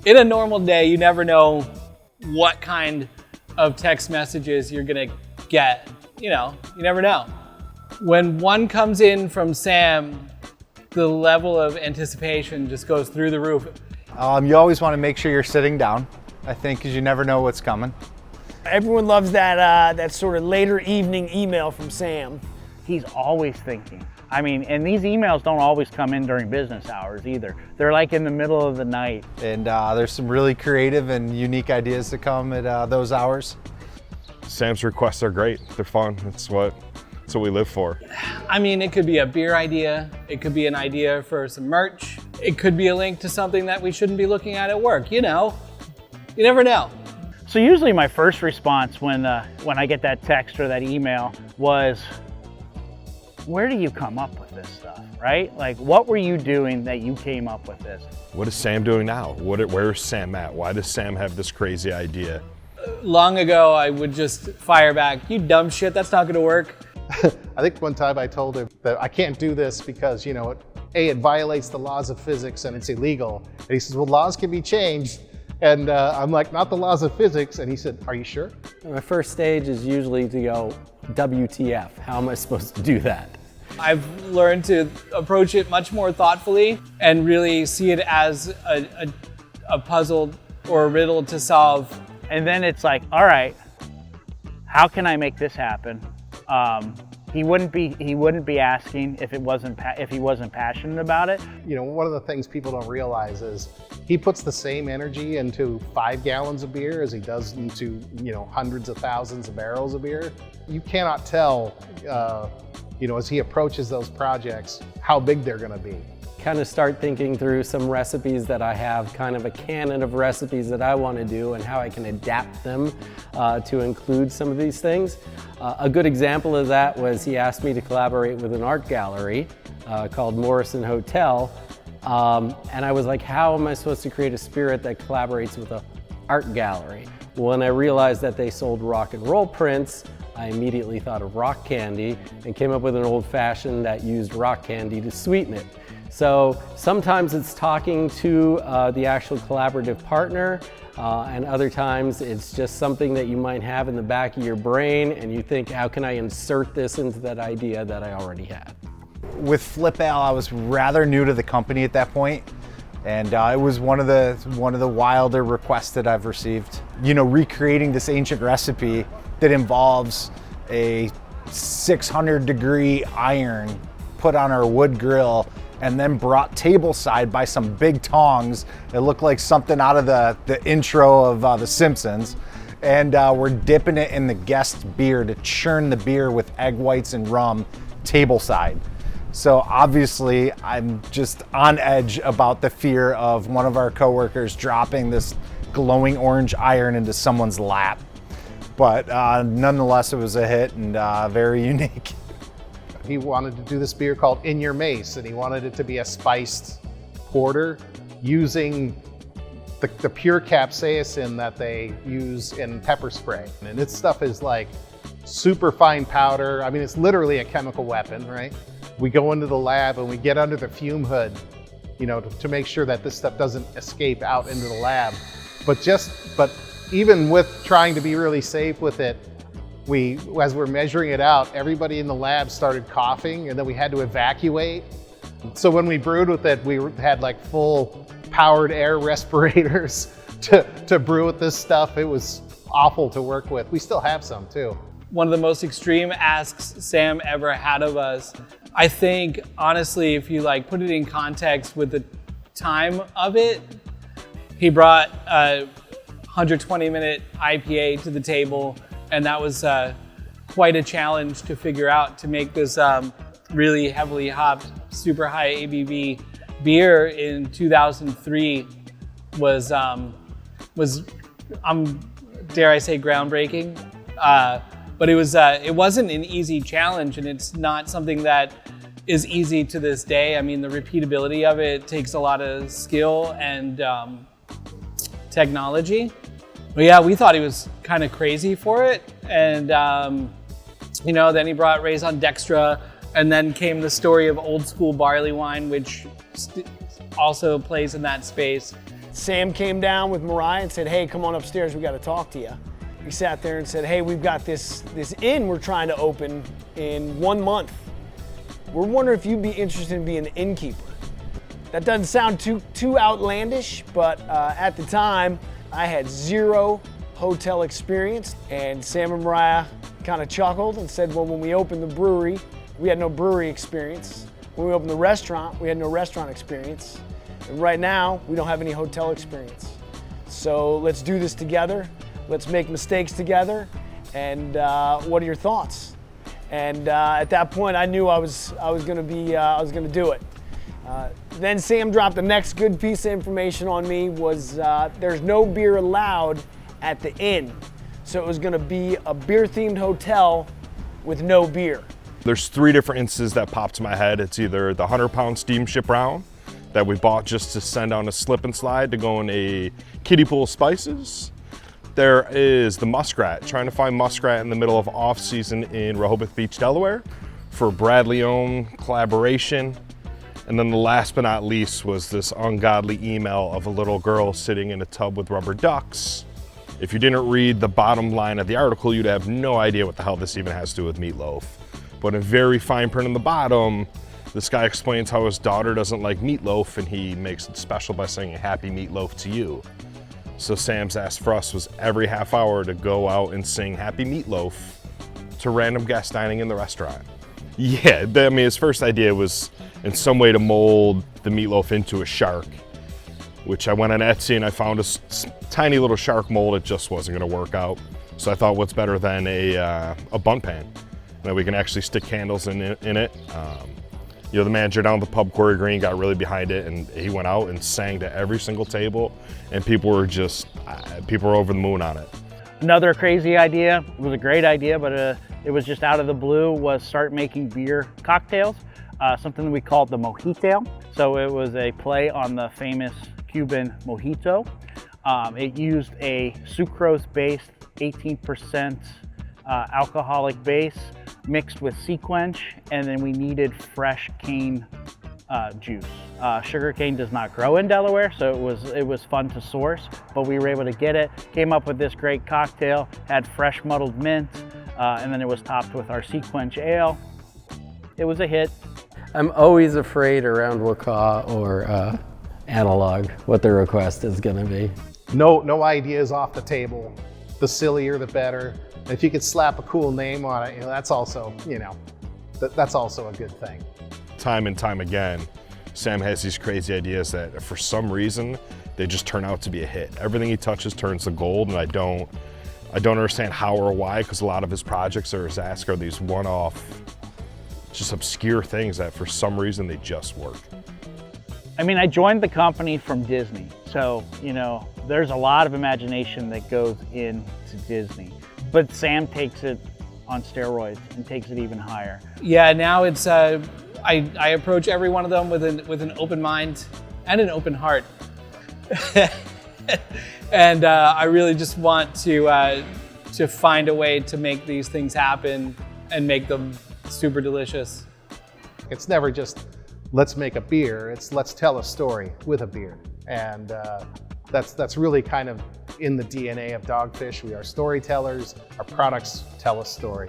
In a normal day, you never know what kind of text messages you're gonna get. You never know. When one comes in from Sam, the level of anticipation just goes through the roof. You always want to make sure you're sitting down, I think, because you never know what's coming. Everyone loves that sort of later evening email from Sam. He's always thinking. I mean, and these emails don't always come in during business hours either. They're like in the middle of the night. And there's some really creative and unique ideas to come at those hours. Sam's requests are great. They're fun. That's what we live for. I mean, it could be a beer idea. It could be an idea for some merch. It could be a link to something that we shouldn't be looking at work. You never know. So usually my first response when I get that text or that email was, where do you come up with this stuff, right? Like, what were you doing that you came up with this? What is Sam doing now? Where is Sam at? Why does Sam have this crazy idea? Long ago, I would just fire back, you dumb shit, that's not gonna work. I think one time I told him that I can't do this because, it violates the laws of physics and it's illegal. And he says, well, laws can be changed. And I'm like, not the laws of physics. And he said, are you sure? My first stage is usually to go, WTF, how am I supposed to do that? I've learned to approach it much more thoughtfully and really see it as a puzzle or a riddle to solve. And then it's like, all right, how can I make this happen? He wouldn't be asking if he wasn't passionate about it. One of the things people don't realize is he puts the same energy into 5 gallons of beer as he does into hundreds of thousands of barrels of beer. You cannot tell as he approaches those projects how big they're going to be. Kind of start thinking through some recipes that I have, kind of a canon of recipes that I want to do and how I can adapt them to include some of these things. A good example of that was he asked me to collaborate with an art gallery called Morrison Hotel. And I was like, how am I supposed to create a spirit that collaborates with an art gallery? When I realized that they sold rock and roll prints, I immediately thought of rock candy and came up with an old fashioned that used rock candy to sweeten it. So sometimes it's talking to the actual collaborative partner, and other times it's just something that you might have in the back of your brain and you think, how can I insert this into that idea that I already have? With Flip Ale, I was rather new to the company at that point, and it was one of the wilder requests that I've received. Recreating this ancient recipe that involves a 600-degree iron put on our wood grill and then brought tableside by some big tongs. It looked like something out of the intro of The Simpsons. And we're dipping it in the guest beer to churn the beer with egg whites and rum tableside. So obviously I'm just on edge about the fear of one of our coworkers dropping this glowing orange iron into someone's lap. But nonetheless, it was a hit and very unique. He wanted to do this beer called In Your Mace, and he wanted it to be a spiced porter using the pure capsaicin that they use in pepper spray. And this stuff is like super fine powder. I mean, it's literally a chemical weapon, right? We go into the lab and we get under the fume hood, to make sure that this stuff doesn't escape out into the lab. But even with trying to be really safe with it, as we're measuring it out, everybody in the lab started coughing and then we had to evacuate. So when we brewed with it, we had like full powered air respirators to brew with this stuff. It was awful to work with. We still have some too. One of the most extreme asks Sam ever had of us. I think, honestly, if you put it in context with the time of it, he brought a 120-minute IPA to the table, and that was quite a challenge to figure out to make this really heavily hopped, super high ABV beer in 2003 was dare I say, groundbreaking. But it wasn't an easy challenge, and it's not something that is easy to this day. I mean, the repeatability of it takes a lot of skill and technology. But yeah, we thought he was kind of crazy for it. And then he brought raison dextra, and then came the story of old school barley wine, which also plays in that space. Sam came down with Mariah and said, hey, come on upstairs, we got to talk to you. He sat there and said, hey, we've got this inn we're trying to open in 1 month. We're wondering if you'd be interested in being the innkeeper. That doesn't sound too outlandish, but at the time, I had 0 hotel experience, and Sam and Mariah kind of chuckled and said, well, when we opened the brewery, we had no brewery experience. When we opened the restaurant, we had no restaurant experience. And right now, we don't have any hotel experience. So let's do this together. Let's make mistakes together. And what are your thoughts? And at that point, I knew I was gonna do it. Then Sam dropped the next good piece of information on me was there's no beer allowed at the inn. So it was gonna be a beer-themed hotel with no beer. There's 3 different instances that pop to my head. It's either the 100-pound steamship round that we bought just to send on a slip and slide to go in a kiddie pool of spices. There is the muskrat, trying to find muskrat in the middle of off season in Rehoboth Beach, Delaware for Bradley-owned collaboration. And then the last but not least was this ungodly email of a little girl sitting in a tub with rubber ducks. If you didn't read the bottom line of the article, you'd have no idea what the hell this even has to do with meatloaf. But in very fine print on the bottom, this guy explains how his daughter doesn't like meatloaf and he makes it special by saying happy meatloaf to you. So Sam's ask for us was every half hour to go out and sing happy meatloaf to random guests dining in the restaurant. Yeah, I mean, his first idea was in some way to mold the meatloaf into a shark, which I went on Etsy and I found a tiny little shark mold. It just wasn't gonna work out. So I thought, what's better than a bunt pan that we can actually stick candles in it. You know, the manager down at the pub, Corey Green, got really behind it, and he went out and sang to every single table, and people were over the moon on it. Another crazy idea, it was a great idea, but it was just out of the blue, was start making beer cocktails, something we called the mojito. So it was a play on the famous Cuban mojito. It used a sucrose-based 18% alcoholic base mixed with sequench, and then we needed fresh cane juice. Sugar cane does not grow in Delaware, so it was fun to source, but we were able to get it, came up with this great cocktail, had fresh muddled mint, and then it was topped with our sequench ale. It was a hit. I'm always afraid around Wakaw or Analog what the request is gonna be. No ideas off the table. The sillier, the better. And if you could slap a cool name on it, you know, that's also, you know, that's also a good thing. Time and time again, Sam has these crazy ideas that for some reason, they just turn out to be a hit. Everything he touches turns to gold, and I don't understand how or why, because a lot of his projects or his asks are these one-off, just obscure things that for some reason they just work. I mean, I joined the company from Disney, so, you know, there's a lot of imagination that goes into Disney. But Sam takes it on steroids and takes it even higher. Yeah, now it's, I approach every one of them with an open mind and an open heart. And I really just want to find a way to make these things happen and make them super delicious. It's never just, let's make a beer, it's let's tell a story with a beer. And that's really kind of in the DNA of Dogfish. We are storytellers. Our products tell a story.